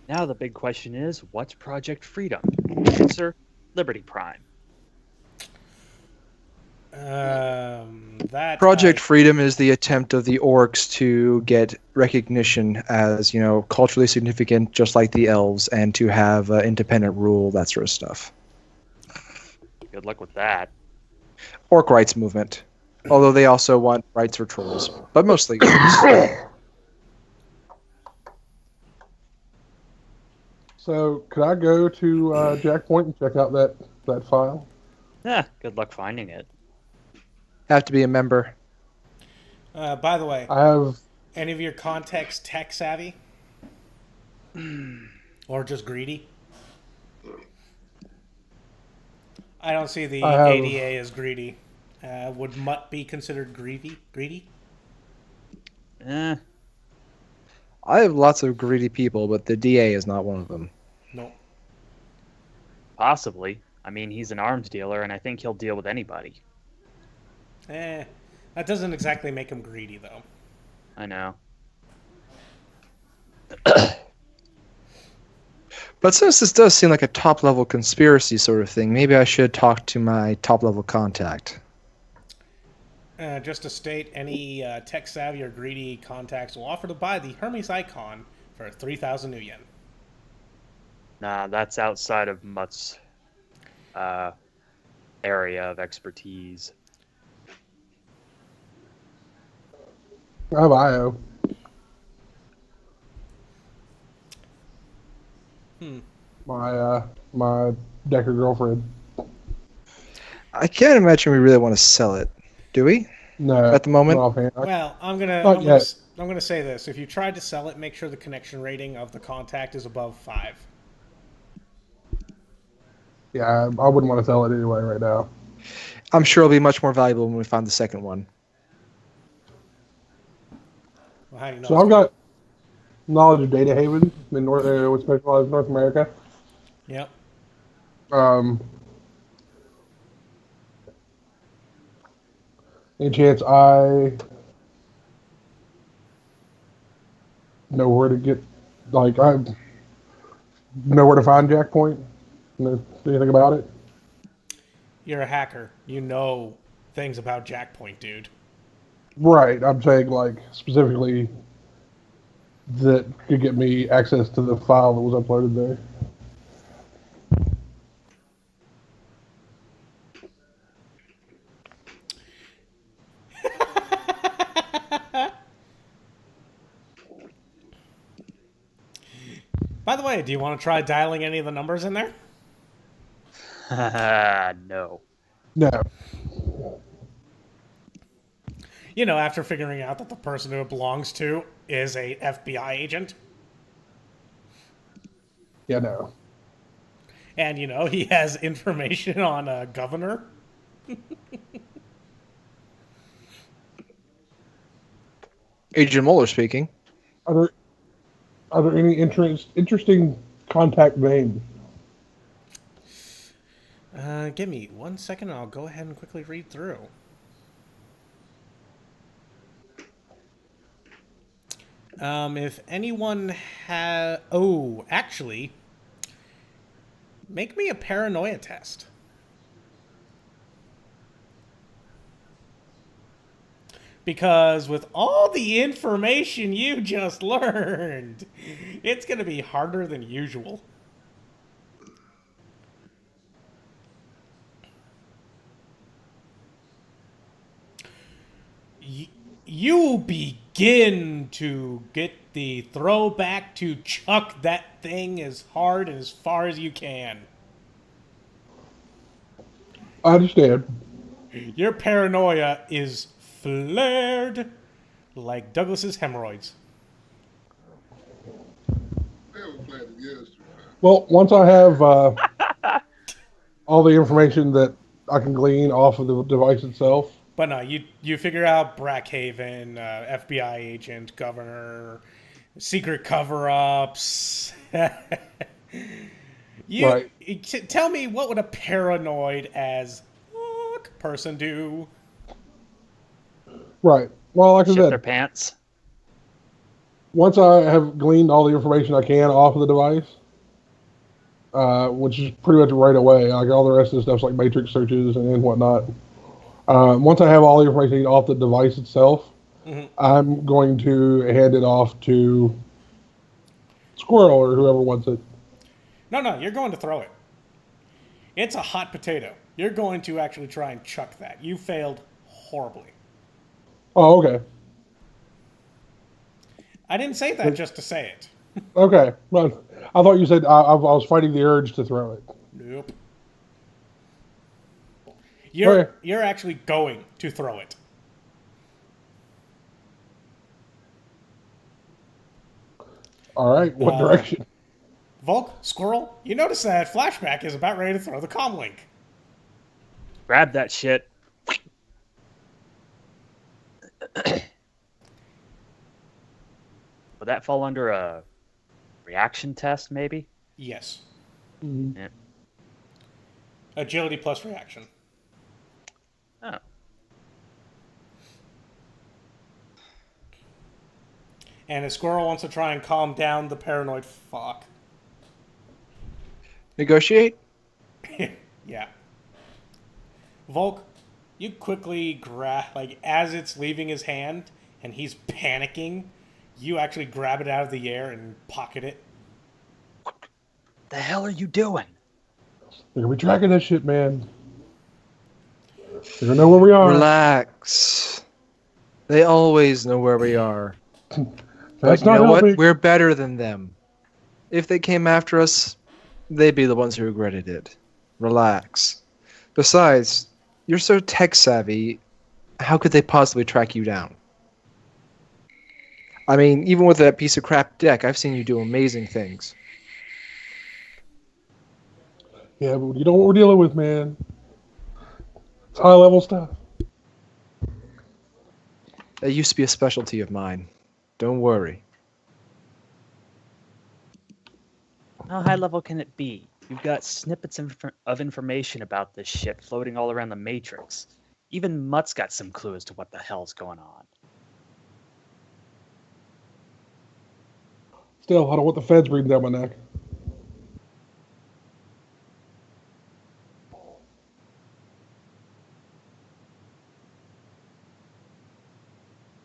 Now the big question is, what's Project Freedom? Answer, Liberty Prime. That Project Freedom is the attempt of the orcs to get recognition as, culturally significant, just like the elves, and to have independent rule, that sort of stuff. Good luck with that. Orc rights movement. Although they also want rights for trolls, but mostly orcs. So, could I go to Jack Point and check out that file? Good luck finding it. Have to be a member. By the way, I have. any of your contacts tech savvy? Or just greedy? I don't see the ADA as greedy. Would Mutt be considered greedy? Eh, I have lots of greedy people, but the DA is not one of them. No. possibly. I mean, he's an arms dealer, and I think he'll deal with anybody. That doesn't exactly make him greedy, though. I know. But since this does seem like a top-level conspiracy sort of thing, maybe I should talk to my top-level contact. Just to state, any tech-savvy or greedy contacts will offer to buy the Hermes icon for 3,000 new yen. Nah, that's outside of Mutt's area of expertise. I have IO. My Decker girlfriend. I can't imagine we really want to sell it, do we? No, At the moment? not offhand. Well, I'm Not gonna yet. I'm gonna say this: if you tried to sell it, make sure the connection rating of the contact is above 5. Yeah, I wouldn't want to sell it anyway right now. I'm sure it'll be much more valuable when we find the second one. Well, how do you know? So I've got knowledge of Data Haven in which specializes in North America. Yep. Any chance I know where to get, like, I know where to find Jack Point? Know anything about it? You're a hacker. You know things about Jackpoint, dude. Right, I'm saying, like, specifically that could get me access to the file that was uploaded there. By the way, do you want to try dialing any of the numbers in there? No. No. You know, after figuring out that the person who it belongs to is a FBI agent. Yeah, no. And, you know, he has information on a governor. Agent Mueller speaking. Are there any interesting contact names? Give me 1 second and I'll go ahead and quickly read through. If anyone has... Oh, actually, make me a paranoia test. Because with all the information you just learned, it's going to be harder than usual. You begin to get the throwback to chuck that thing as hard and as far as you can. I understand. Your paranoia is flared like Douglas's hemorrhoids. Well, once I have all the information that I can glean off of the device itself. But no, you figure out Brackhaven, FBI agent, governor, secret cover-ups. Right. Tell me, what would a paranoid as fuck person do? Right. Well, like I Shit their said, pants. Once I have gleaned all the information I can off of the device, which is pretty much right away, like all the rest of the stuff's like matrix searches and whatnot. Once I have all the information off the device itself, I'm going to hand it off to Squirrel or whoever wants it. No, you're going to throw it. It's a hot potato. You're going to actually try and chuck that. You failed horribly. Oh, okay. I didn't say that just to say it. Okay. Well, I thought you said I was fighting the urge to throw it. Nope. Okay. You're actually going to throw it. All right. What direction? Volk, Squirrel, you notice that Flashback is about ready to throw the comm link. Grab that shit. Would that fall under a reaction test, maybe? Yes. Mm-hmm. Yeah. Agility plus reaction. Oh. And a Squirrel wants to try and calm down the paranoid fuck. Negotiate? Yeah. Volk, you quickly grab, like, as it's leaving his hand and he's panicking, you actually grab it out of the air and pocket it. The hell are you doing? They're gonna be tracking that shit, man. They're gonna know where we are. Relax. They always know where we are. That's But not you know helping. what? We're better than them. If they came after us, they'd be the ones who regretted it. Relax. Besides, you're so tech savvy. How could they possibly track you down? I mean, even with that piece of crap deck, I've seen you do amazing things. Yeah, but you know what we're dealing with, man. It's high level stuff. That used to be a specialty of mine. Don't worry. How high level can it be? You've got snippets of information about this shit floating all around the Matrix. Even Mutt's got some clue as to what the hell's going on. Still, I don't want the feds breathing down my neck.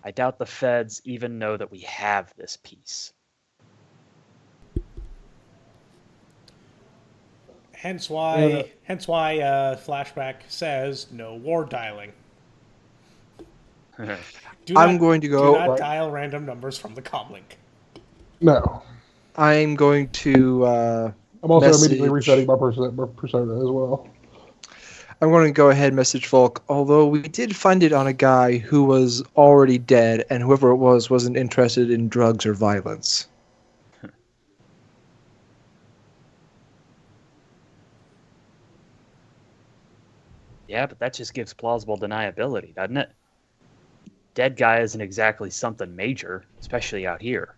I doubt the feds even know that we have this piece. Hence why Flashback says no war dialing. I'm going to go. Do not dial random numbers from the comm link. No. I'm going to. I'm also message- immediately resetting my persona as well. I'm going to go ahead and message Volk, although we did find it on a guy who was already dead, and whoever it was wasn't interested in drugs or violence. Yeah, but that just gives plausible deniability, doesn't it? Dead guy isn't exactly something major, especially out here.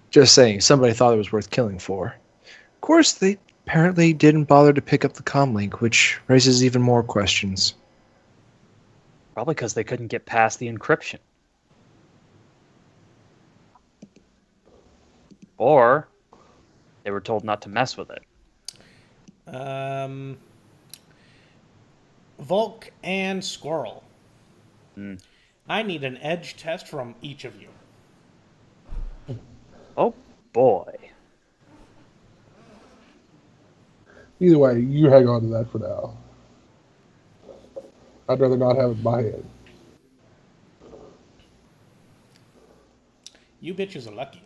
Just saying, somebody thought it was worth killing for. Of course, they apparently didn't bother to pick up the comm link, which raises even more questions. Probably because they couldn't get past the encryption. Or they were told not to mess with it. Volk and Squirrel. Hmm. I need an edge test from each of you. Oh boy. Either way, you hang on to that for now. I'd rather not have it in my head. You bitches are lucky.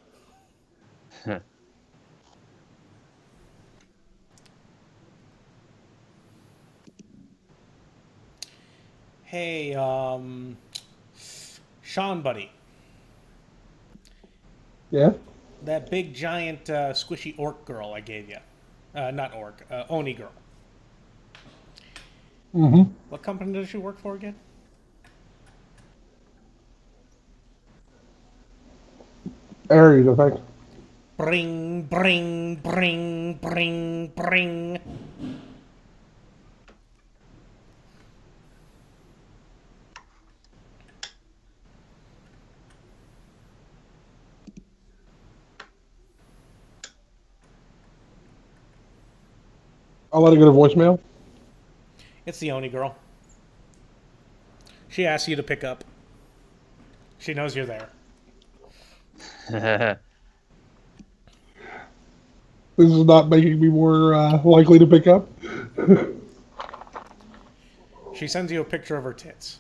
Hey, Shawn, buddy. Yeah? That big, giant, squishy orc girl I gave you. Not orc, Oni girl. Mm-hmm. What company does she work for again? Aries, I think. Bring, bring, bring, bring, bring. I'll let it go to voicemail. It's the Oni girl. She asks you to pick up. She knows you're there. This is not making me more likely to pick up. She sends you a picture of her tits.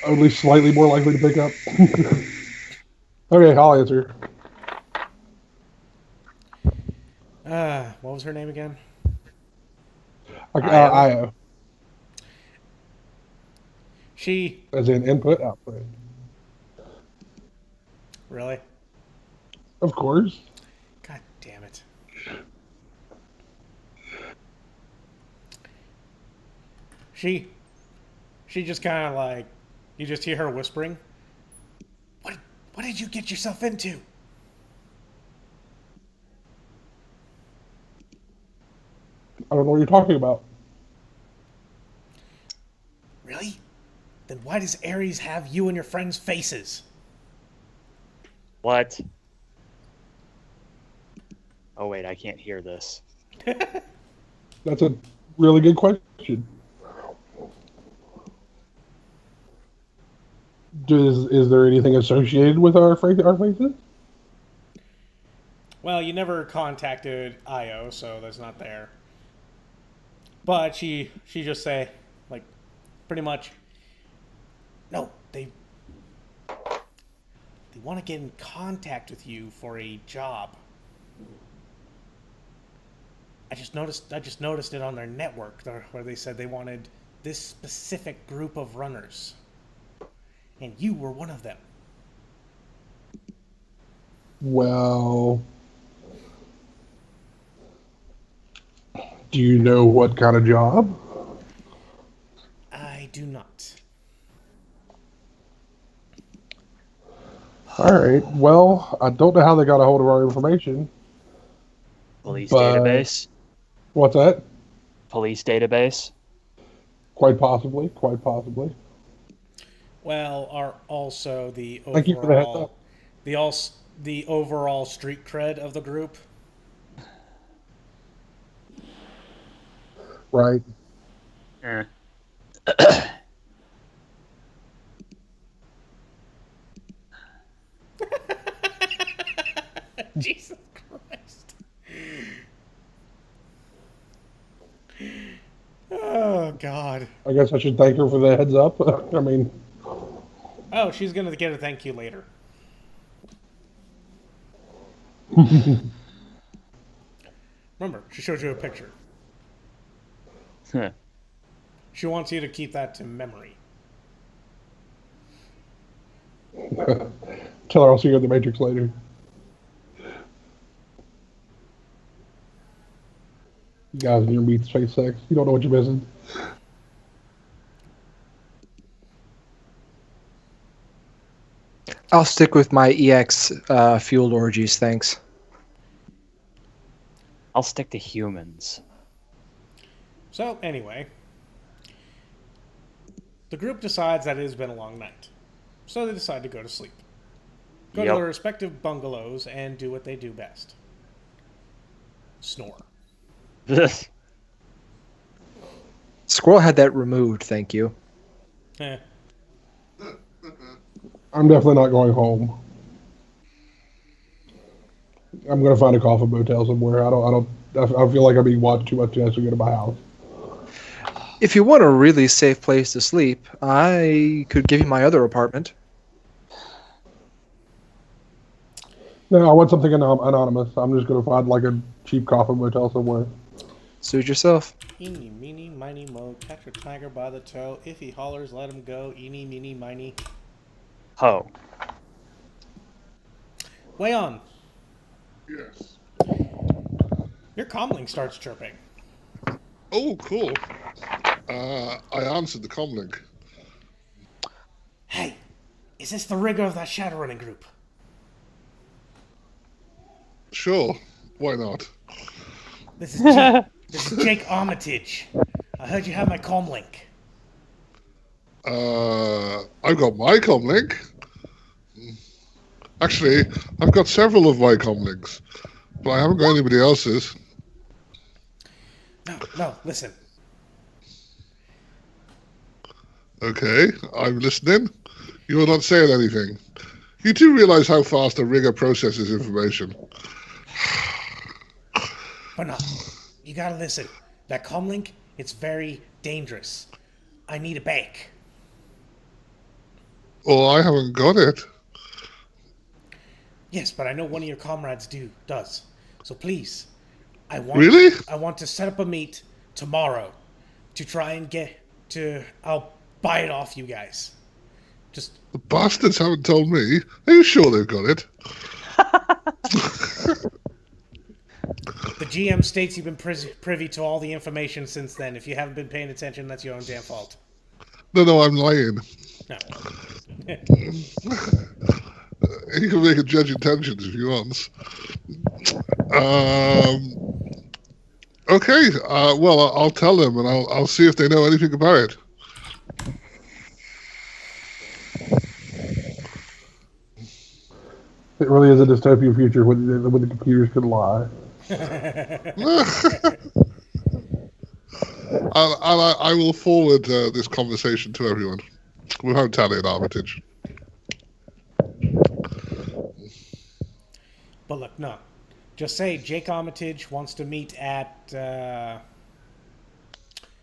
At least slightly more likely to pick up. Okay, I'll answer. What was her name again? IO. She... As in input, output. Really? Of course. God damn it. She just kind of like... You just hear her whispering. What did you get yourself into? I don't know what you're talking about. Really? Then why does Ares have you and your friends' faces? What? Oh wait, I can't hear this. That's a really good question. Is there anything associated with our faces? Well, you never contacted Io, so that's not there. But she just say, like, pretty much, no, they want to get in contact with you for a job. I just noticed it on their network where they said they wanted this specific group of runners. And you were one of them. Well, do you know what kind of job? I do not. All right. Well, I don't know how they got a hold of our information. Police But- database? What's that? Police database? Quite possibly. Quite possibly. Well, are also the Thank you for the heads overall up. the overall street cred of the group. Right. Eh. Jesus Christ. Oh God. I guess I should thank her for the heads up. I mean, Oh, she's gonna get a thank you later. Remember, she showed you a picture. Huh. She wants you to keep that to memory. tell her I'll see you at the Matrix later. You guys in your meat space sex. You don't know what you're missing. I'll stick with my EX fueled orgies, thanks. I'll stick to humans. So, anyway, the group decides that it has been a long night. So they decide to go to sleep. Go to Yep. their respective bungalows and do what they do best. Snore. Squirrel had that removed, thank you. Eh. I'm definitely not going home. I'm gonna find a coffin motel somewhere. I feel like I'm being watched too much to actually go to my house. If you want a really safe place to sleep, I could give you my other apartment. No, I want something anonymous. I'm just gonna find like a cheap coffin motel somewhere. Suit yourself. Eeny, meeny, miny, mo, catch a tiger by the toe. If he hollers, let him go. Eeny, meeny, miny. Ho. Wayon, Yes. your comlink starts chirping. Oh, cool. I answered the comlink. Hey, is this the rigger of that Shadowrunning group? Sure, why not? This is Jake Armitage. I heard you have my comlink. I've got my comlink. Actually, I've got several of my comlinks, but I haven't got anybody else's. No, listen. Okay, I'm listening. You are not saying anything. You do realize how fast a rigger processes information. But no, you gotta listen. That comlink, it's very dangerous. I need it back. Well, I haven't got it. Yes, but I know one of your comrades does. So please, Really? I want to set up a meet tomorrow to try and I'll buy it off you guys. Just The bastards haven't told me. Are you sure they've got it? the GM states you've been privy to all the information since then. If you haven't been paying attention, that's your own damn fault. No, I'm lying. No. He can make a judge intentions if he wants. Okay. Well, I'll tell them, and I'll see if they know anything about it. It really is a dystopian future when the computers can lie. I will forward this conversation to everyone. We'll have Tally and Armitage. But look, no. Just say Jake Armitage wants to meet at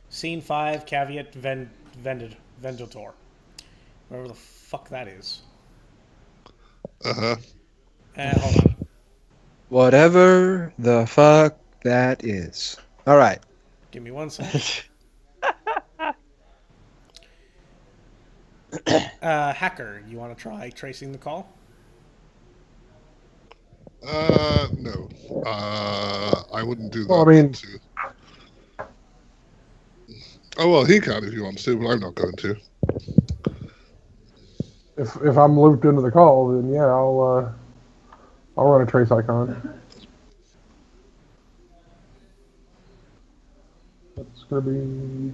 Scene 5, Caveat Vendator. Wherever the fuck that is. Uh-huh. Hold on. Whatever the fuck that is. All right. Give me 1 second. Hacker, you want to try tracing the call? No. I wouldn't do that. Well, I mean- Oh, well, he can if he wants to, but I'm not going to. If I'm looped into the call, then yeah, I'll run a trace icon. It's gonna be.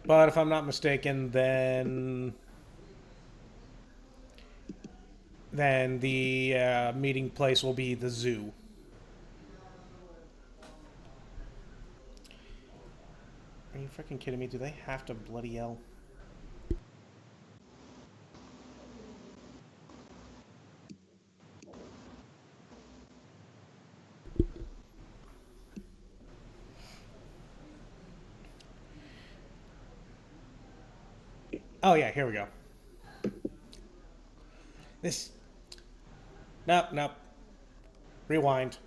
But if I'm not mistaken, then the meeting place will be the zoo. Are you freaking kidding me? Do they have to bloody hell? Oh yeah, here we go. This. Nope. Rewind.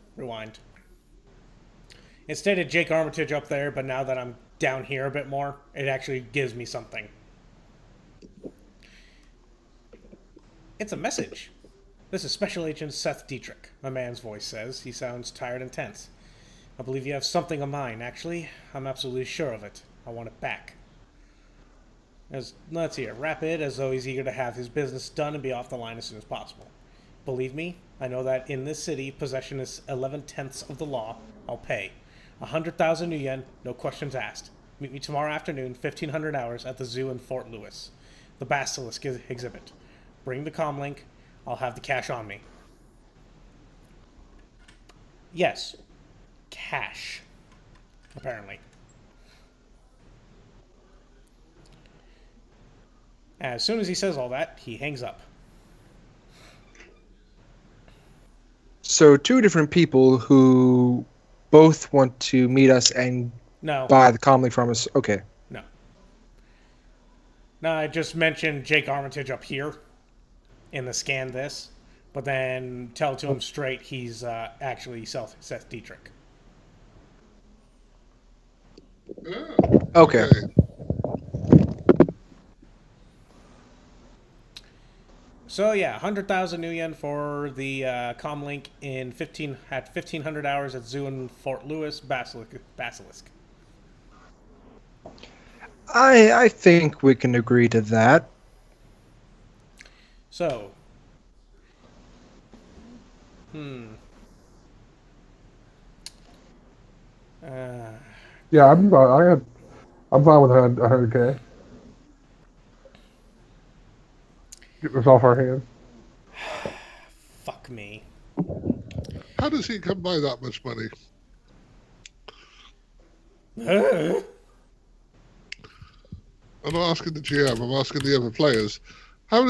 Instead of Jake Armitage up there, but now that I'm down here a bit more, it actually gives me something. It's a message. This is Special Agent Seth Dietrich, a man's voice says. He sounds tired and tense. I believe you have something of mine, actually. I'm absolutely sure of it. I want it back. Let's hear. Rapid, as though he's eager to have his business done and be off the line as soon as possible. Believe me, I know that in this city, possession is 11/10 of the law. I'll pay. 100,000 new yen, no questions asked. Meet me tomorrow afternoon, 1500 hours, at the zoo in Fort Lewis. The Basilisk exhibit. Bring the comlink. I'll have the cash on me. Yes. Cash. Apparently. As soon as he says all that, he hangs up. So 2 different people who both want to meet us and buy the comlink from us. Okay. No, I just mentioned Jake Armitage up here in the scan this, but then tell to him straight he's actually Seth Dietrich. Okay. So yeah, 100,000 new yen for the comlink in 1500 hours at zoo in Fort Lewis, Basilisk. I think we can agree to that. So, Yeah, I I'm fine with 100K. Get this off our hands. Fuck me. How does he come by that much money? I'm not asking the GM. I'm asking the other players. How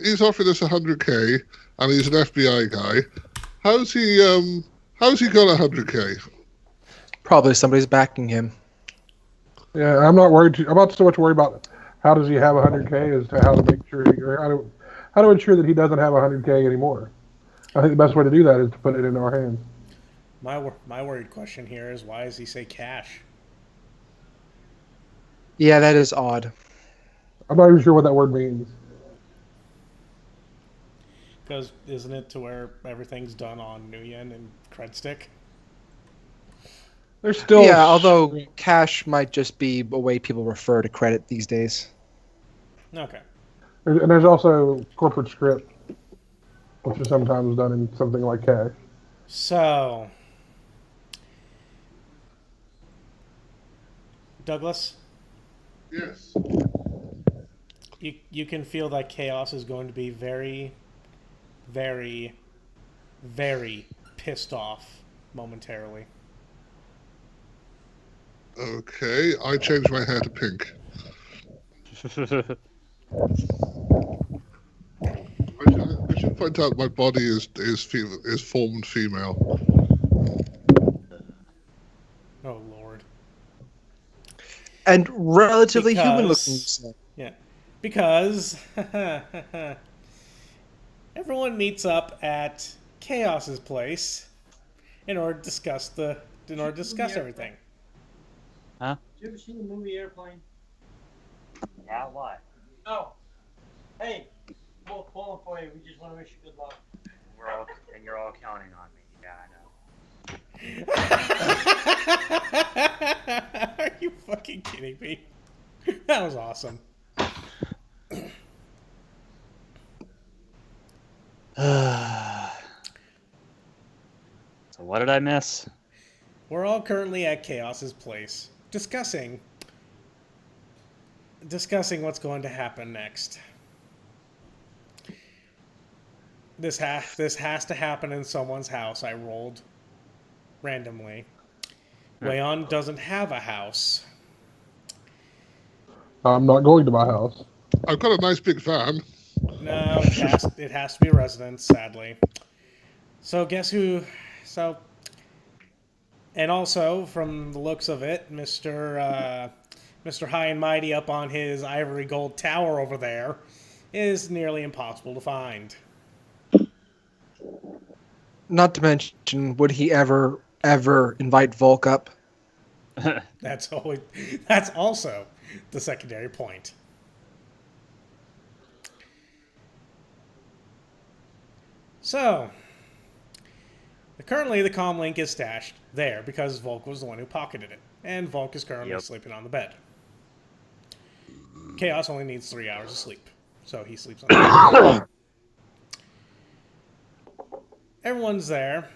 he's offering us 100K, and he's an FBI guy. How's he got 100K? Probably somebody's backing him. Yeah, I'm not worried. I'm not so much worried about how does he have 100K as to how to make sure how to ensure that he doesn't have 100K anymore. I think the best way to do that is to put it in our hands. My worried question here is, why does he say cash? Yeah, that is odd. I'm not even sure what that word means. Because isn't it to where everything's done on Nuyen and Credstick? There's still Yeah, although cash might just be a way people refer to credit these days. Okay. and there's also corporate script, which is sometimes done in something like cash. So, Douglas, Yes. you can feel that chaos is going to be very, very, very pissed off momentarily. Okay, I changed my hair to pink. I should point out my body is formed female. Oh Lord! And relatively human looking. Because- Yeah, because everyone meets up at Chaos's place in order to discuss everything. Huh? Did you ever see the movie Airplane? Yeah, why? No. Hey, we'll pull for you. We just want to wish you good luck. You're all counting on me. Yeah, I know. Are you fucking kidding me? That was awesome. So what did I miss? We're all currently at Chaos's place, discussing what's going to happen next. This has to happen in someone's house. I rolled randomly. Wayon doesn't have a house. I'm not going to my house. I've got a nice big van. No, it has to be a residence, sadly. So guess who? So, and also from the looks of it, Mr. High and Mighty up on his ivory gold tower over there is nearly impossible to find. Not to mention, would he ever invite Volk up? That's also the secondary point. So, currently the comm link is stashed there because Volk was the one who pocketed it, and Volk is currently sleeping on the bed. Chaos only needs 3 hours of sleep, so he sleeps on the bed. Everyone's there.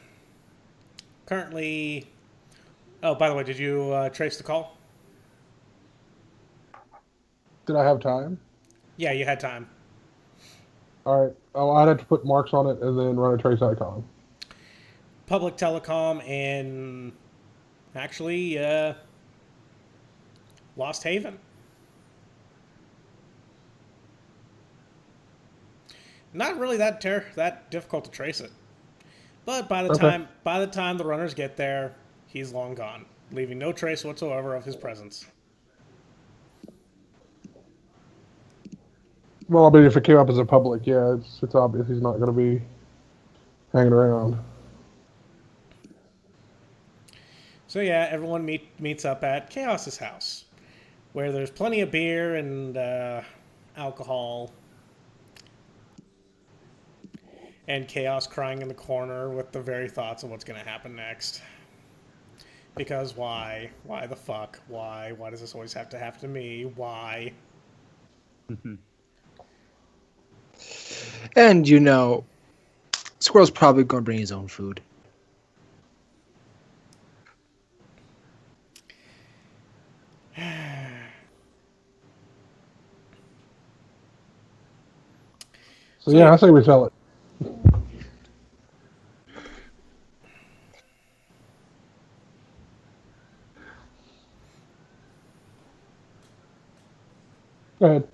Currently... Oh, by the way, did you trace the call? Did I have time? Yeah, you had time. All right. Oh, I'd have to put marks on it and then run a trace icon. Public telecom in... Actually, Lost Haven. Not really that difficult to trace it. But by the time the runners get there, he's long gone, leaving no trace whatsoever of his presence. Well, I mean, if it came up as a public, yeah, it's obvious he's not going to be hanging around. So yeah, everyone meets up at Chaos's house, where there's plenty of beer and alcohol, and Chaos crying in the corner with the very thoughts of what's going to happen next. Because why? Why the fuck? Why? Why does this always have to happen to me? Why? And Squirrel's probably going to bring his own food. So yeah, I say we sell it. Go ahead.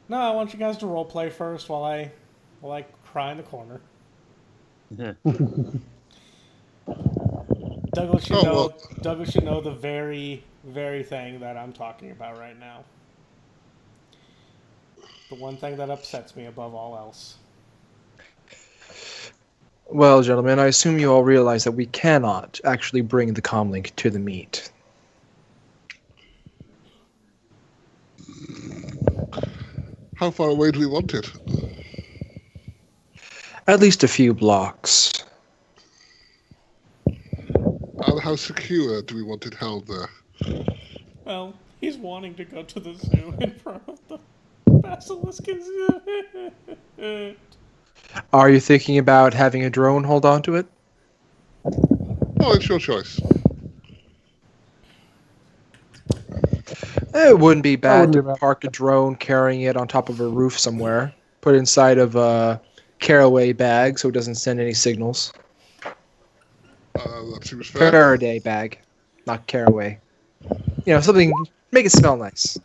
No, I want you guys to role play first while I cry in the corner. Douglas should know. well, Douglas should know the very, very thing that I'm talking about right now. The one thing that upsets me above all else. Well, gentlemen, I assume you all realize that we cannot actually bring the comlink to the meet. how far away do we want it? At least a few blocks. And how secure do we want it held there? Well, he's wanting to go to the zoo in front of the basilisk. Are you thinking about having a drone hold on to it? Oh, it's your choice. It wouldn't be bad wouldn't be to bad. park a drone carrying it on top of a roof somewhere. Put it inside of a caraway bag so it doesn't send any signals. That seems fair. Faraday bag, not caraway. You know, something, make it smell nice.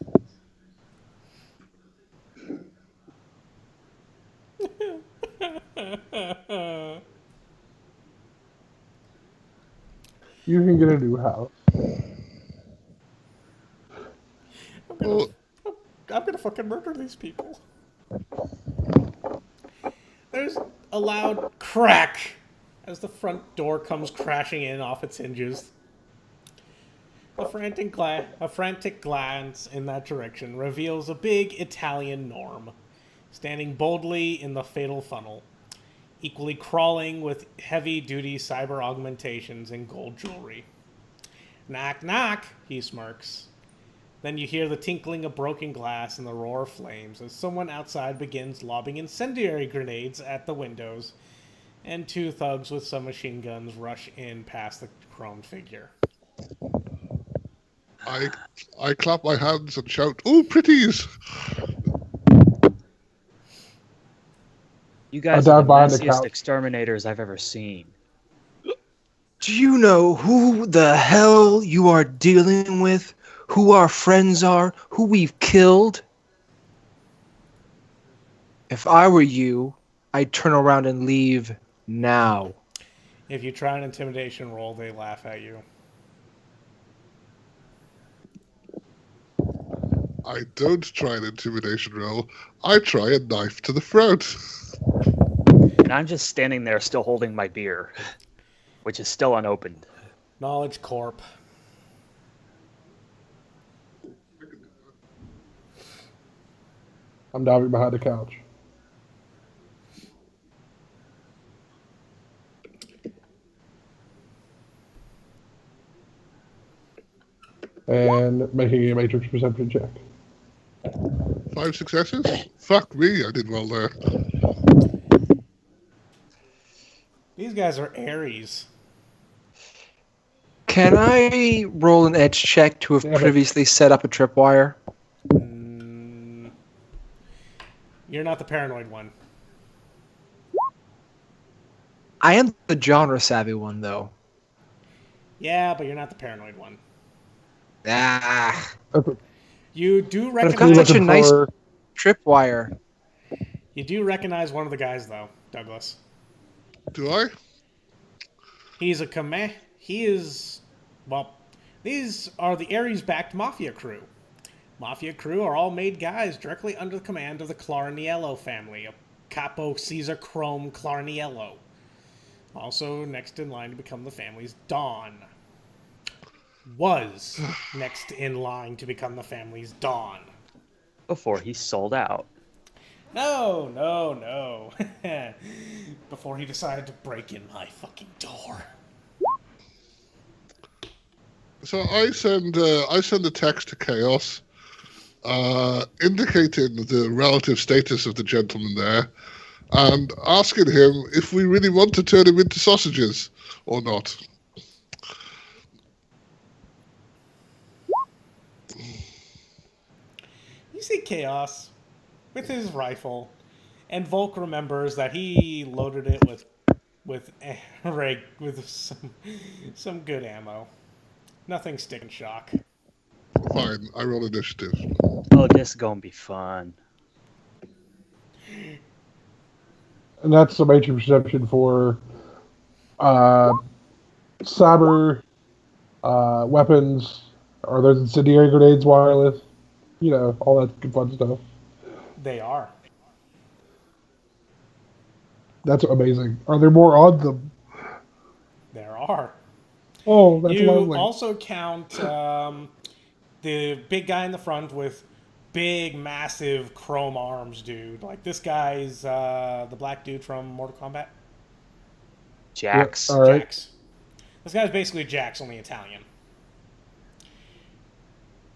You can get a new house. Well, I'm gonna fucking murder these people. There's a loud crack as the front door comes crashing in off its hinges. A frantic glance in that direction reveals a big Italian Norm, standing boldly in the fatal funnel, equally crawling with heavy-duty cyber augmentations and gold jewelry. Knock, knock, he smirks. Then you hear the tinkling of broken glass and the roar of flames as someone outside begins lobbing incendiary grenades at the windows, and two thugs with submachine guns rush in past the chromed figure. I clap my hands and shout, "Ooh, pretties!" You guys I are dive the behind the messiest couch. exterminators I've ever seen. Do you know who the hell you are dealing with? Who our friends are? Who we've killed? If I were you, I'd turn around and leave now. If you try an intimidation roll, they laugh at you. I don't try an intimidation roll. I try a knife to the throat. And I'm just standing there still holding my beer, which is still unopened. Knowledge Corp. I'm diving behind the couch. And making a matrix perception check. 5 successes? Fuck me, I did well there. These guys are Aries. Can I roll an edge check to have Damn it. previously set up a tripwire? You're not the paranoid one. I am the genre savvy one, though. Yeah, but you're not the paranoid one. Ah, You do but I've got recognize. such a nice for- tripwire. You do recognize one of the guys, though, Douglas. Do I? He's a command. He is. Well, these are the Ares-backed Mafia crew. Mafia crew are all made guys directly under the command of the Clarniello family, a Capo Caesar Chrome Clarniello. Also next in line to become the family's Dawn. Was next in line to become the family's Dawn. Before he sold out. No. Before he decided to break in my fucking door. So I send a text to Chaos, indicating the relative status of the gentleman there, and asking him if we really want to turn him into sausages or not. You see Chaos. with his rifle, and Volk remembers that he loaded it with some good ammo. Nothing stick and shock. Fine, I roll initiative. Oh, this is gonna be fun. And that's the major perception for cyber weapons. Are those incendiary grenades wireless? You know, all that good fun stuff. They are. That's amazing. Are there more on them? There are. Oh, that's You lovely. also count the big guy in the front with big, massive chrome arms, dude. Like this guy's the black dude from Mortal Kombat. Jax. All right. Jax. This guy's basically Jax, only Italian.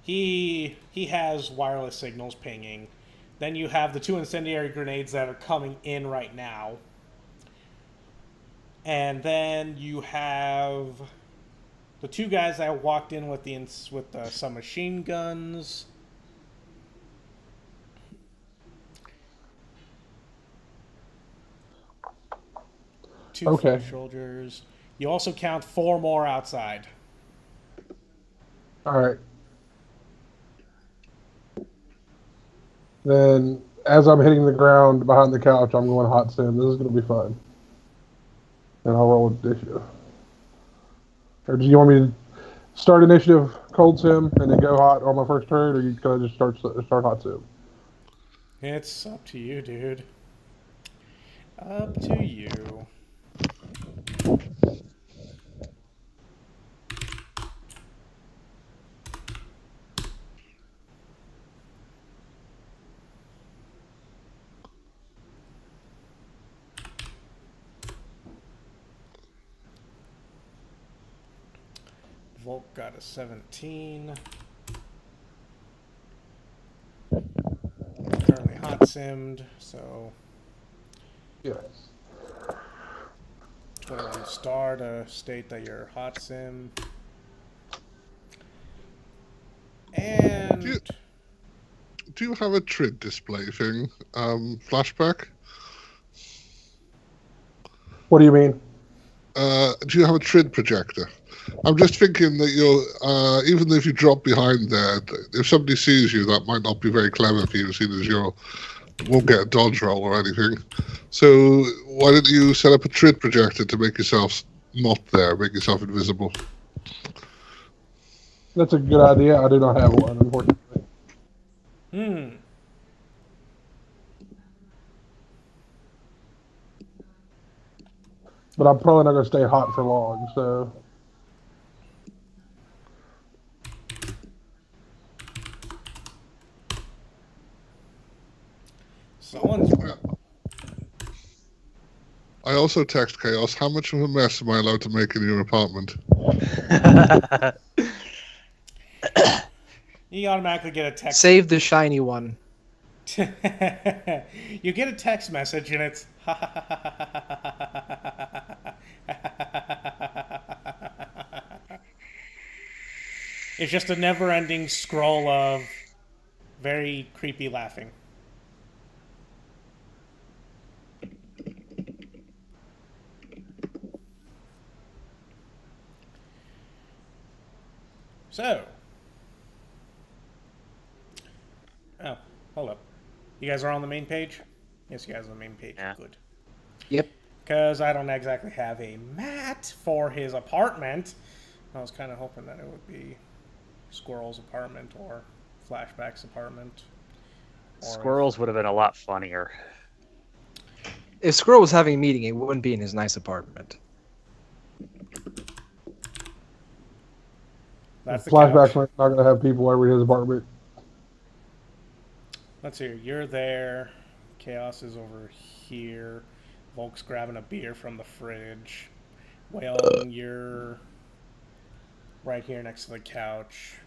He has wireless signals pinging. Then you have the 2 incendiary grenades that are coming in right now. And then you have the 2 guys that walked in with some machine guns. Two Okay. foot soldiers. You also count 4 more outside. All right. Then, as I'm hitting the ground behind the couch, I'm going hot sim. This is going to be fun. And I'll roll initiative. Or do you want me to start initiative cold sim and then go hot on my first turn, or you can I just start hot sim? It's up to you, dude. Up to you. Volk got a 17. Currently hot simmed, so Yes. 21 star to state that you're hot sim. And Do you have a TRID display thing? Flashback? What do you mean? Do you have a TRID projector? I'm just thinking that even if you drop behind there, if somebody sees you, that might not be very clever for you, seeing as you won't get a dodge roll or anything. So why don't you set up a TRID projector to make yourself not there, make yourself invisible? That's a good idea. I do not have one, unfortunately. But I'm probably not going to stay hot for long, so... someone's I also text Chaos, how much of a mess am I allowed to make in your apartment? you automatically get a text. Save the shiny one. You get a text message and it's it's just a never-ending scroll of very creepy laughing. So, oh, hold up. You guys are on the main page? Yes, you guys are on the main page. Yeah. Good. Yep. Because I don't exactly have a mat for his apartment. I was kind of hoping that it would be Squirrel's apartment or Flashback's apartment. Or Squirrels would have been a lot funnier. If Squirrel was having a meeting, it wouldn't be in his nice apartment. That's the Flashback's couch. not going to have people over his apartment. Let's see. You're there. Chaos is over here. Volk's grabbing a beer from the fridge. Wayon, you're right here next to the couch.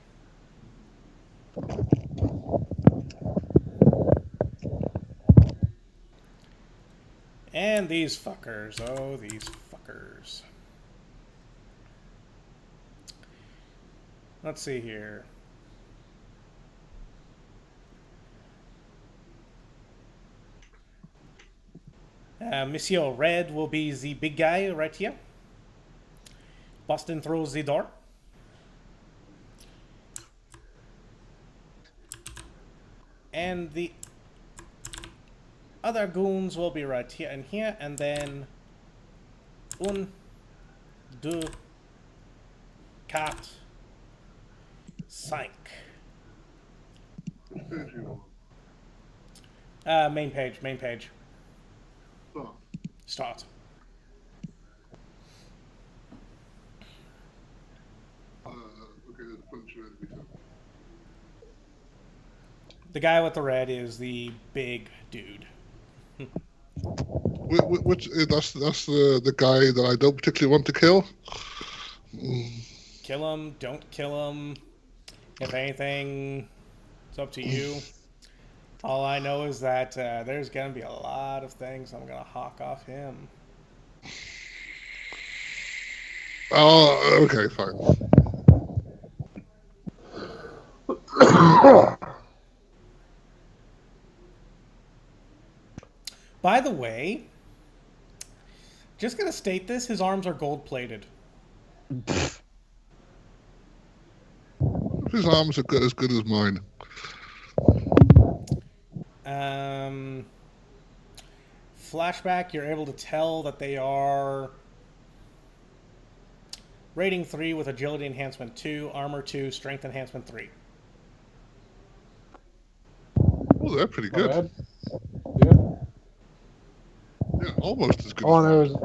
And these fuckers. Oh, these fuckers. Let's see here. Monsieur Red will be the big guy right here. Busting through the door. And the other goons will be right here and here, and then 1, 2, 4, 5. Main page. Start. The guy with the red is the big dude. Which that's the guy that I don't particularly want to kill. Kill him, don't kill him. If anything, it's up to you. All I know is that there's going to be a lot of things I'm going to hawk off him. Oh, okay, fine. By the way, just going to state this, his arms are gold-plated. His arms are as good as mine. Flashback, you're able to tell that they are rating 3 with agility enhancement 2, armor 2, strength enhancement 3. Oh, they're pretty good. Bad. Yeah. Yeah, almost as good. All I know is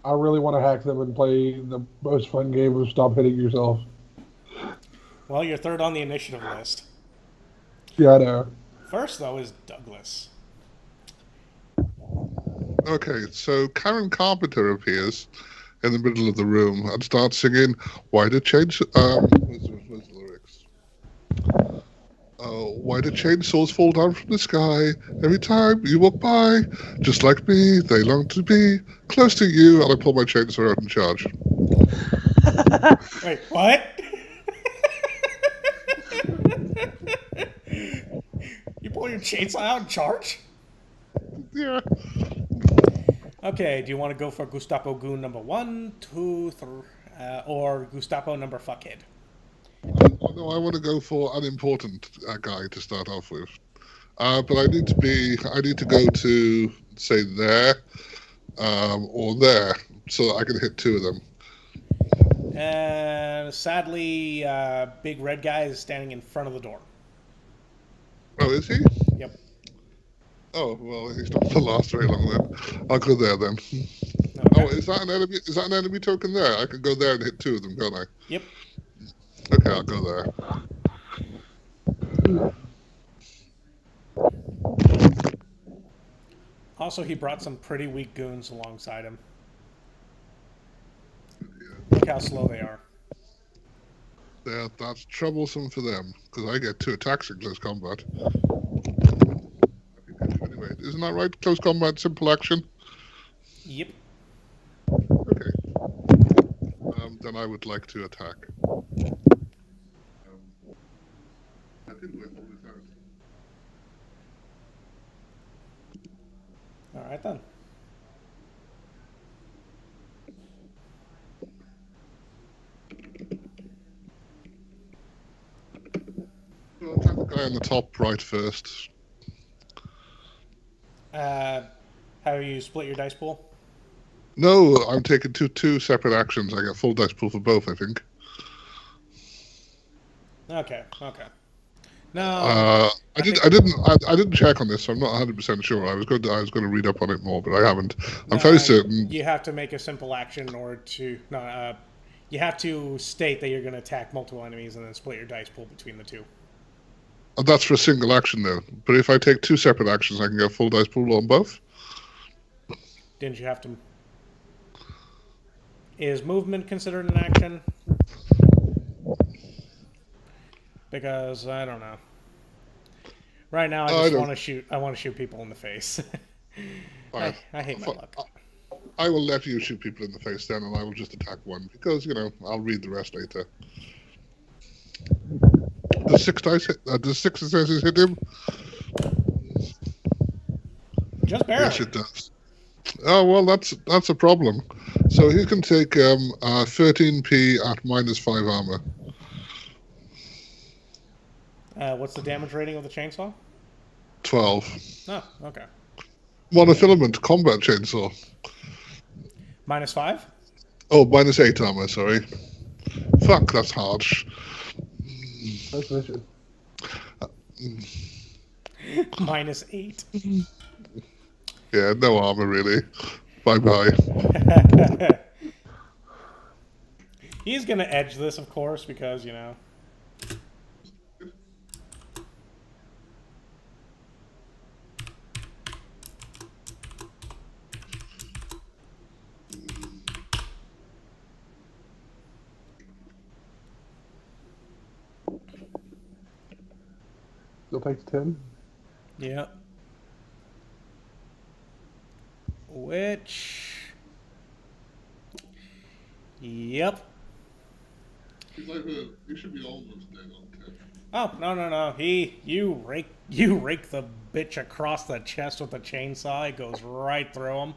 I really want to hack them and play the most fun game of Stop Hitting Yourself. Well, you're third on the initiative list. Yeah, I know. First, though, is Douglas. Okay, so Karen Carpenter appears in the middle of the room and starts singing, "Why did change?" Where's the lyrics? Why do chainsaws fall down from the sky every time you walk by? Just like me, they long to be close to you, and I pull my chainsaw out and charge. Wait, what? You pull your chainsaw out and charge? Yeah. Okay, do you want to go for Gestapo Goon number 1, 2, 3, or Gestapo number fuckhead? No, I want to go for unimportant guy to start off with. But I need to go to, say, there, or there, so that I can hit 2 of them. Sadly, big red guy is standing in front of the door. Oh, is he? Yep. Oh, well, he's not going to last very long then. I'll go there then. Okay. Oh, is that an enemy? Is that an enemy token there? I can go there and hit 2 of them, can't I? Yep. Okay, I'll go there. Also, he brought some pretty weak goons alongside him. Look how slow they are. Yeah, that's troublesome for them, because I get 2 attacks in close combat. Anyway, isn't that right? Close combat, simple action? Yep. Okay. Then I would like to attack. I did win all this out. All right, then. Well, attack the guy on the top right first. How you split your dice pool? No, I'm taking two separate actions. I get full dice pool for both, I think. Okay. No. I didn't check on this, so I'm not 100% sure. I was going to read up on it more, but I haven't. I'm fairly certain. You have to make a simple action in order to you have to state that you're going to attack multiple enemies and then split your dice pool between the 2. That's for a single action, though. But if I take 2 separate actions, I can get full dice pool on both. Didn't you have to? Is movement considered an action? Because I don't know. Right now, I just want to shoot. I want to shoot people in the face. I hate my luck. I will let you shoot people in the face then, and I will just attack 1 because I'll read the rest later. Does 6 dice hit? Does 6 successes hit him? Just barely. Yes, it does. Oh, well, that's a problem. So he can take 13p at -5 armor. What's the damage rating of the chainsaw? 12. Oh, okay. Monofilament combat chainsaw. -5? Oh, -8 armor, sorry. Fuck, that's harsh. That's vicious. -8. Yeah, no armor, really. Bye-bye. He's going to edge this, of course, because, you know. Still takes 10. Yeah. Which... Yep. He should be almost dead on 10. Oh, no. You rake the bitch across the chest with the chainsaw. It goes right through him.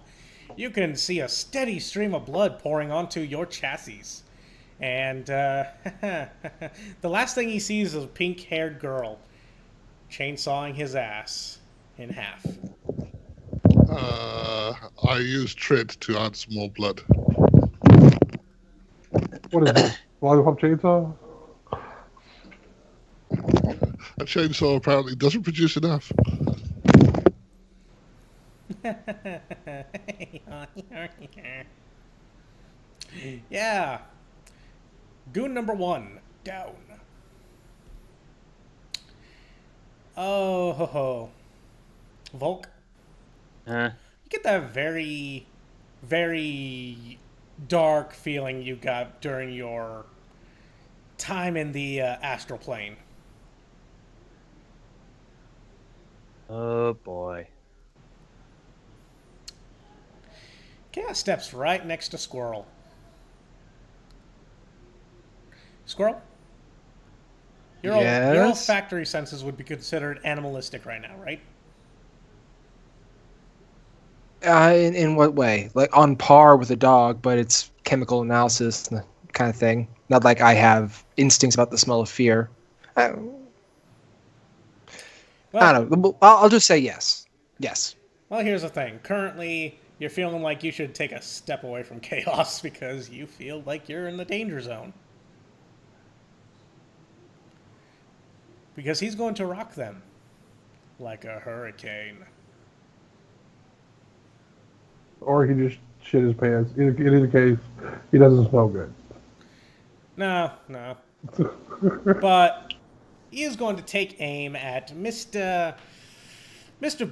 You can see a steady stream of blood pouring onto your chassis. And the last thing he sees is a pink-haired girl chainsawing his ass in half. I used Trid to add some more blood. What is it? Lollipop chainsaw? A chainsaw apparently doesn't produce enough. Yeah. Goon number 1, down. Oh, ho, ho. Volk, you get that very, very dark feeling you got during your time in the astral plane. Oh boy. Chaos steps right next to Squirrel. Squirrel? Your olfactory senses would be considered animalistic right now, right? In what way? Like on par with a dog, but it's chemical analysis kind of thing. Not like I have instincts about the smell of fear. I don't know. I'll just say yes. Yes. Well, here's the thing. Currently, you're feeling like you should take a step away from chaos because you feel like you're in the danger zone. Because he's going to rock them like a hurricane. Or he just shit his pants. In either case, he doesn't smell good. No. But he is going to take aim at Mr.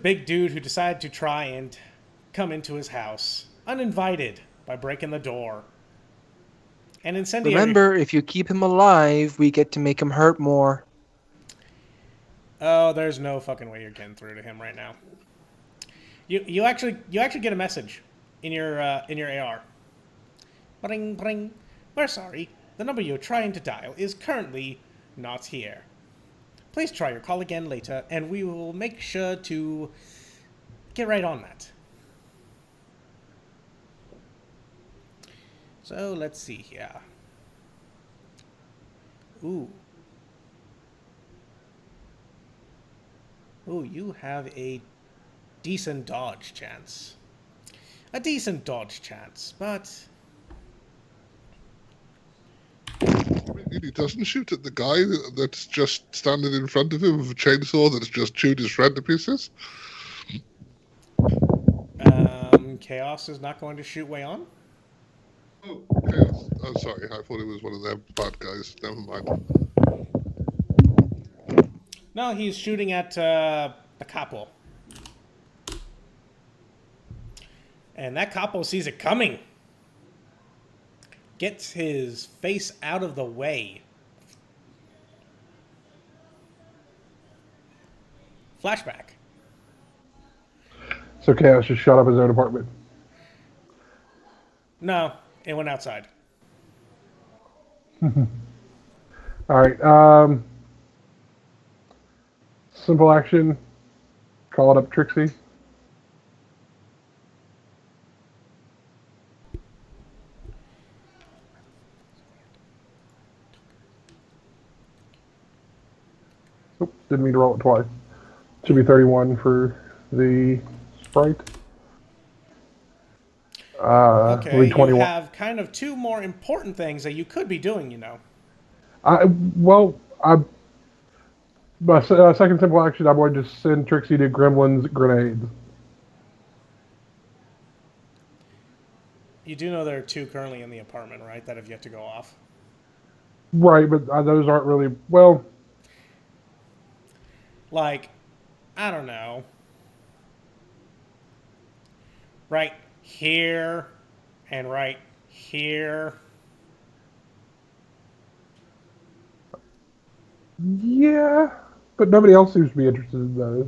Big Dude who decided to try and come into his house uninvited by breaking the door. And incendiary... Remember, if you keep him alive, we get to make him hurt more. Oh, there's no fucking way you're getting through to him right now. You actually get a message in your AR. Bring, bring. We're sorry. The number you're trying to dial is currently not here. Please try your call again later, and we will make sure to get right on that. So let's see here. Ooh, you have a decent dodge chance. A decent dodge chance, but... He doesn't shoot at the guy that's just standing in front of him with a chainsaw that's just chewed his friend to pieces? Chaos is not going to shoot Wayon? Oh, Chaos. Oh, sorry. I thought it was one of them bad guys. Never mind. No, he's shooting at the capo. And that capo sees it coming. Gets his face out of the way. Flashback. So Chaos just shot up his own apartment. No, it went outside. All right. Simple action. Call it up Trixie. Oop, didn't mean to roll it twice. Should be 31 for the sprite. Okay, It'll be you 21. have kind of two more important things that you could be doing, you know. My second simple action, I'm going to send Trixie to Gremlin's grenades. You do know there are two currently in the apartment, right, that have yet to go off? Right, but those aren't really, well, Like, I don't know. Right here and right here. yeah, but nobody else seems to be interested in those.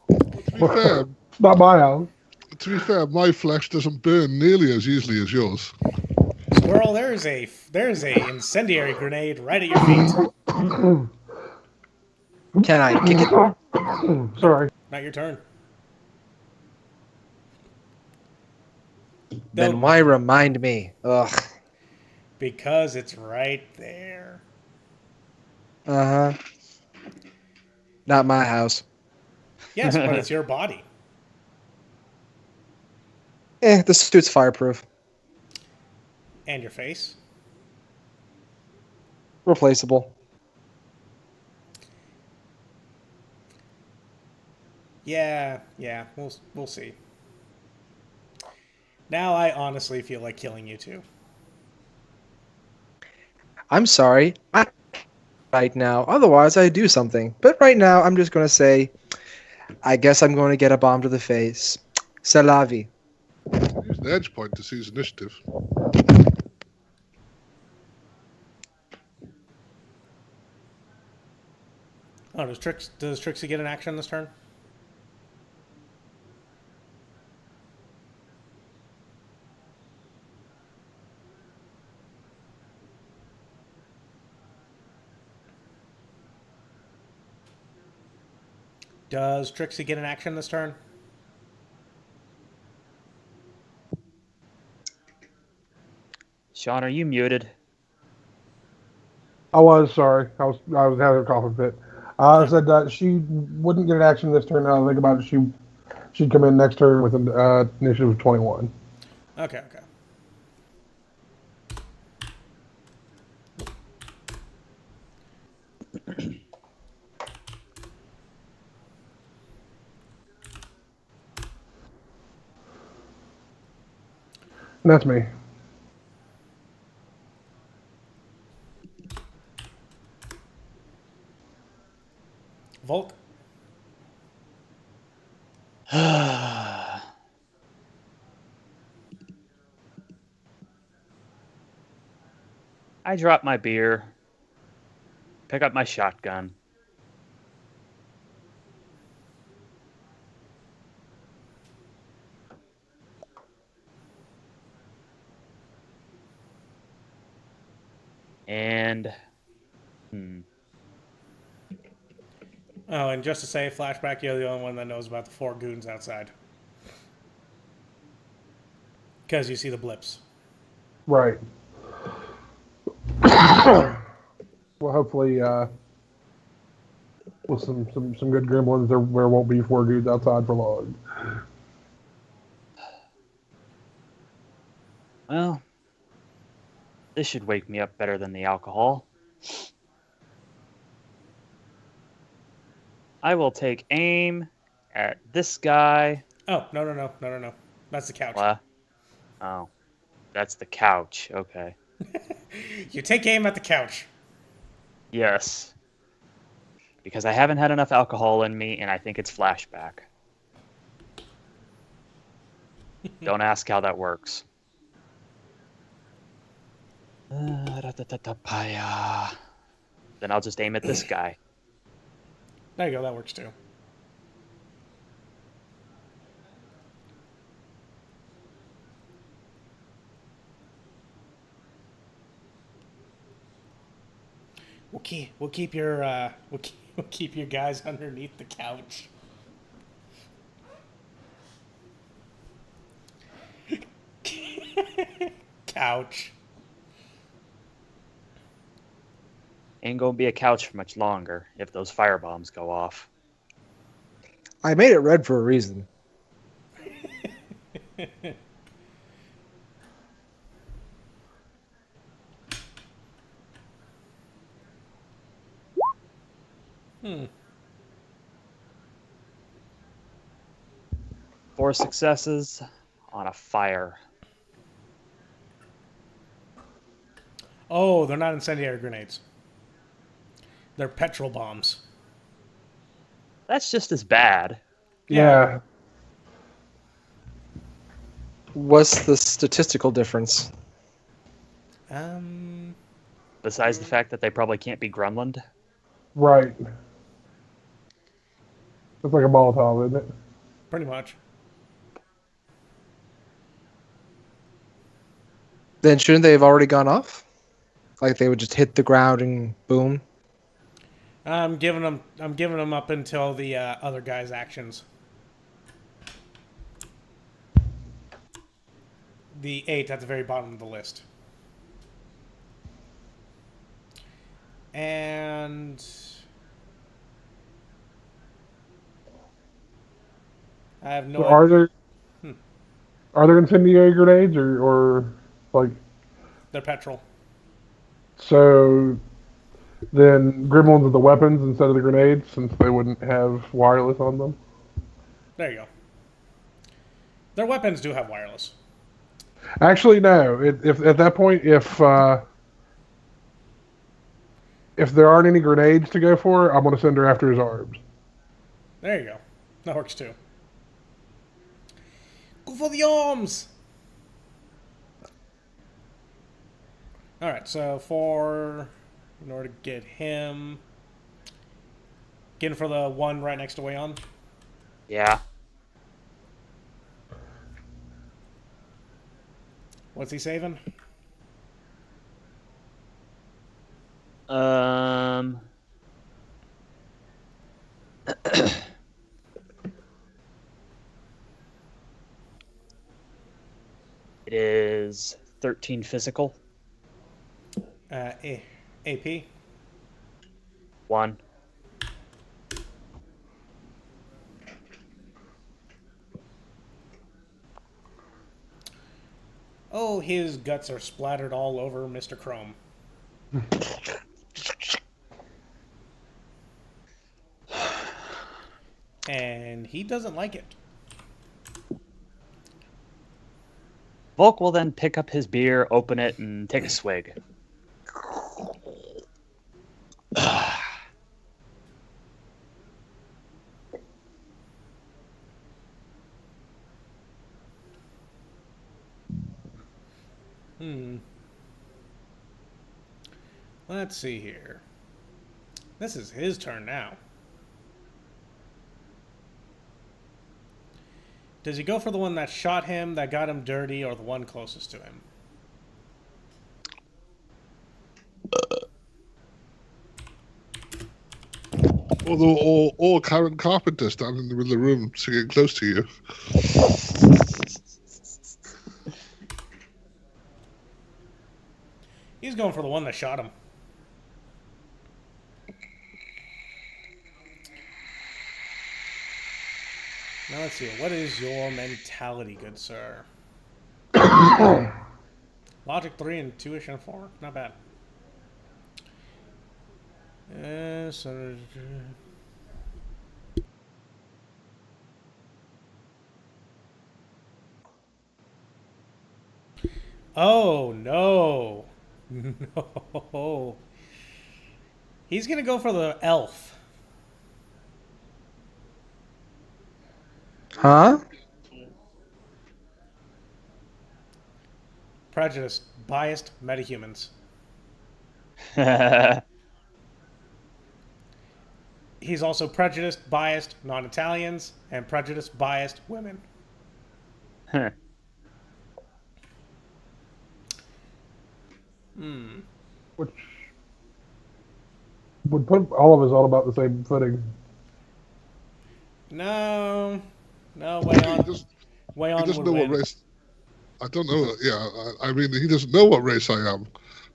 To be fair, It's not my house. my flesh doesn't burn nearly as easily as yours. Squirrel, there's a incendiary grenade right at your feet. Can I kick it? Sorry. Not your turn. Then Though- why remind me? Ugh. Because it's right there. Uh-huh. Not my house. Yes, but it's your body. The suit's fireproof. And your face. Replaceable. Yeah, we'll see. Now I honestly feel like killing you too. I'm sorry. Right now. Otherwise, I'd do something. But right now, I'm just going to say, I guess I'm going to get a bomb to the face. C'est la vie. Use an edge point to seize initiative. Oh, does Trixie get an action this turn? Does Trixie get an action this turn? Shawn, are you muted? I was sorry. I was having a coughing fit. I said that she wouldn't get an action this turn. Now I think about it, she'd come in next turn with an initiative of 21. Okay. And that's me. Volk? I drop my beer, pick up my shotgun. And Oh, and just to say, Flashback, you're the only one that knows about the 4 goons outside. Because you see the blips. Right. Well, hopefully, with some good gremlins, there won't be 4 dudes outside for long. well, this should wake me up better than the alcohol. I will take aim at this guy. Oh, no. That's the couch. What? Oh, that's the couch. Okay. You take aim at the couch. Yes. Because I haven't had enough alcohol in me, and I think it's flashback. Don't ask how that works. Then I'll just aim at this guy. There you go, that works too. We'll keep your guys underneath the couch. Couch. Ain't gonna be a couch for much longer if those fire bombs go off. I made it red for a reason. Hmm. 4 successes on a fire. Oh, they're not incendiary grenades. They're petrol bombs. That's just as bad. Yeah. What's the statistical difference? Besides the fact that they probably can't be Grunland. Right. It's like a Molotov, isn't it? Pretty much. Then shouldn't they have already gone off? Like they would just hit the ground and boom? I'm giving them up until the other guy's actions. The 8 at the very bottom of the list. And I have no So idea. are there incendiary grenades or like They're petrol. so? Then gremlins are the weapons instead of the grenades, since they wouldn't have wireless on them. There you go. Their weapons do have wireless. Actually, no. If at that point, if there aren't any grenades to go for, I'm going to send her after his arms. There you go. That works too. Go for the arms! Alright, so in order to get him... Getting for the one right next to Wayon. Yeah. What's he saving? It is 13 physical. AP. 1. Oh, his guts are splattered all over Mr. Chrome. And he doesn't like it. Volk will then pick up his beer, open it, and take a swig. Let's see here. This is his turn now. Does he go for the one that shot him, that got him dirty, or the one closest to him? Although all Karen Carpenter standing in the middle of the room singing close to you. He's going for the one that shot him. Now let's see. What is your mentality, good sir? Logic 3, intuition 4. Not bad. Oh, no. No. He's going to go for the elf. Huh? Prejudiced, biased metahumans. He's also prejudiced, biased non-Italians, and prejudiced, biased women. Which would put all of us on about the same footing. No, He Wayon doesn't would know win. what race. I don't know. Yeah, I mean, he doesn't know what race I am.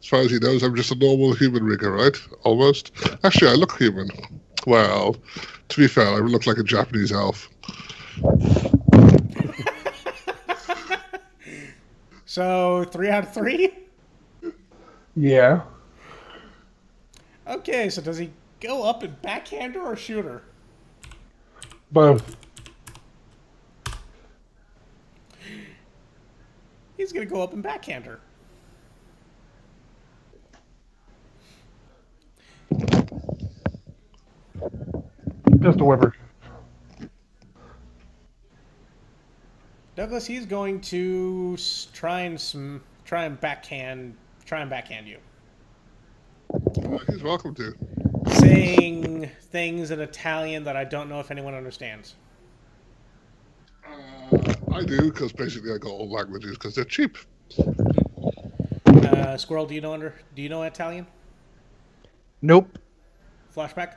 As far as he knows, I'm just a normal human rigger, right? Almost. Actually, I look human. Well, to be fair, I look like a Japanese elf. So 3 out of 3. Yeah. Okay, so does he go up and backhand her or shoot her? Both. He's gonna go up and backhand her. Pistol whipper. Douglas, he's going to try and backhand you, He's welcome to. saying things in Italian that I don't know if anyone understands. I do, because basically I got all languages because they're cheap. Squirrel, do you know Italian? Nope. Flashback.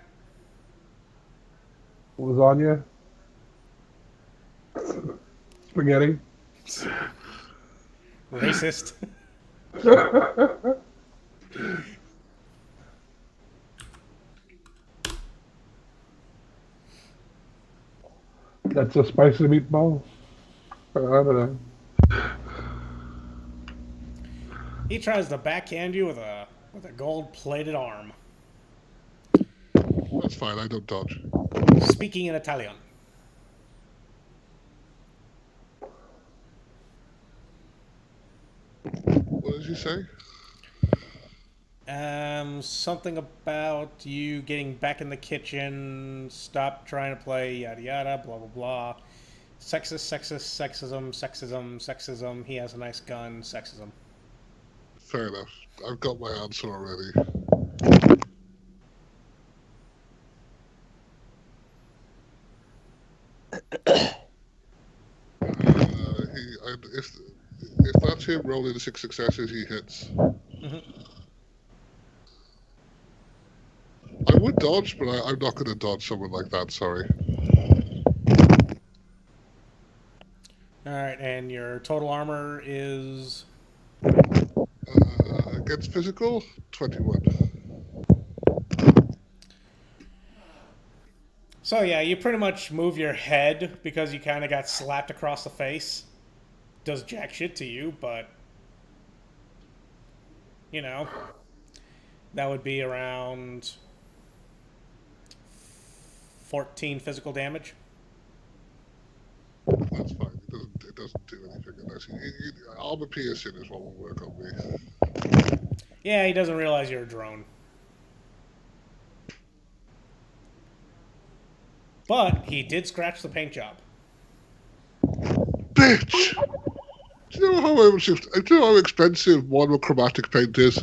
Lasagna. Spaghetti. Racist. That's a spicy meatball. I don't know. He tries to backhand you with a gold-plated arm, That's fine, I don't dodge. speaking in Italian. What did you say? Something about you getting back in the kitchen, stop trying to play, yada yada, blah blah blah. Sexism. He has a nice gun, sexism. Fair enough. I've got my answer already. If that's him rolling 6 successes, he hits. I would dodge, but I'm not going to dodge someone like that, sorry. Alright, and your total armor is... Against physical, 21. So yeah, you pretty much move your head because you kind of got slapped across the face. Does jack shit to you, but... You know, that would be around 14 physical damage. That's fine. It doesn't do anything unless armor piercing is what will work on me. Yeah, he doesn't realize you're a drone. But he did scratch the paint job. Bitch! Do you know how expensive monochromatic paint is?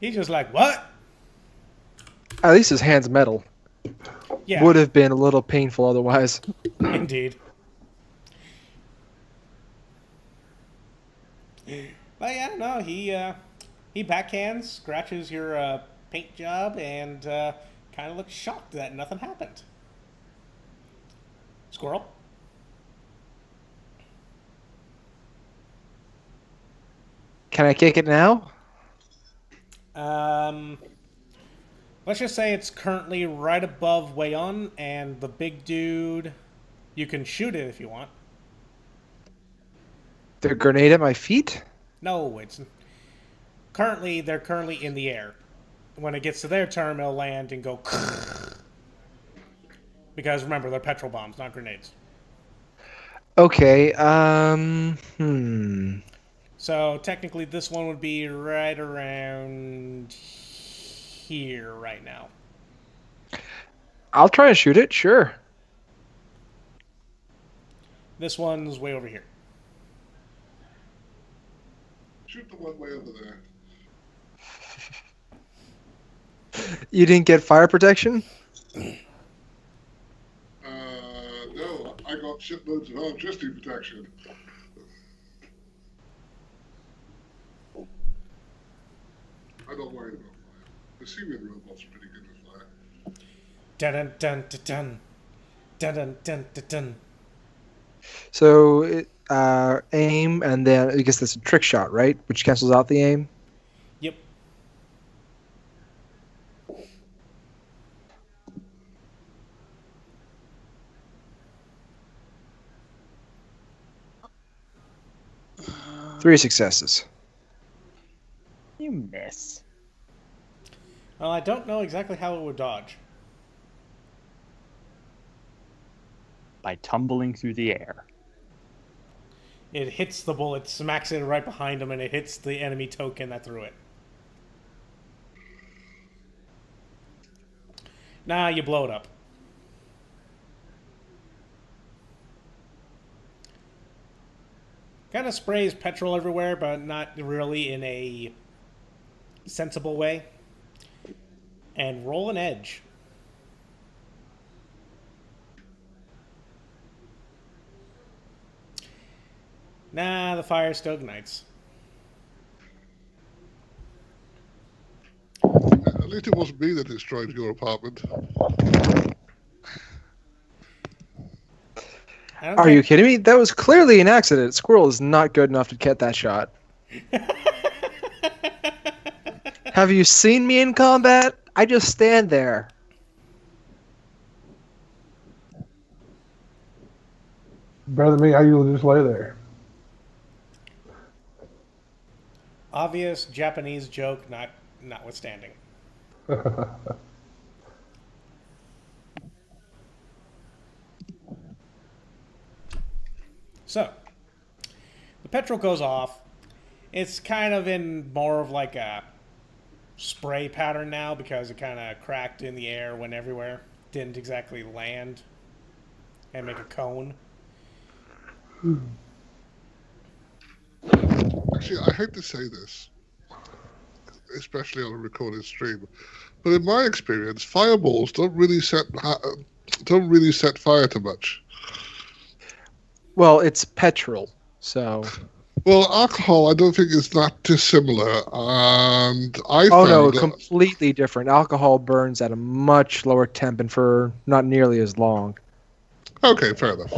He's just like, what? At least his hand's metal. Yeah, Would have been a little painful otherwise. indeed. But yeah, no, he backhands, scratches your paint job, and kind of looks shocked that nothing happened. Squirrel? Can I kick it now? Let's just say it's currently right above Wayon, and the big dude, you can shoot it if you want. The grenade at my feet? No, they're currently in the air. When it gets to their turn, it'll land and go. Because remember, they're petrol bombs, not grenades. Okay, So technically, this one would be right around here right now. I'll try to shoot it, sure. This one's way over here. Shoot the one way over there. You didn't get fire protection? No, I got shitloads of electricity protection. I'm not worried about fire. assuming robots are pretty good with fire. Dun dun dun dun dun dun dun dun dun. So aim, and then I guess that's a trick shot, right? Which cancels out the aim. Yep. Three successes. You miss. Well, I don't know exactly how it would dodge. By tumbling through the air. It hits the bullet, smacks it right behind him, and it hits the enemy token that threw it. Nah, you blow it up. Kind of sprays petrol everywhere, but not really in a sensible way. And roll an edge. Nah, the fire still ignites. At least it wasn't me that destroyed your apartment. Are you kidding me? That was clearly an accident. Squirrel is not good enough to get that shot. Have you seen me in combat? I just stand there. Better than me, I usually just lay there. Obvious Japanese joke notwithstanding. So, the petrol goes off. It's kind of in more of like a spray pattern now because it kind of cracked in the air, went everywhere. Didn't exactly land and make a cone. Actually, I hate to say this, especially on a recorded stream, but in my experience, fireballs don't really set fire to much. Well, it's petrol, so. Well, alcohol, I don't think is that dissimilar, and no, completely different. Alcohol burns at a much lower temp and for not nearly as long. Okay, fair enough.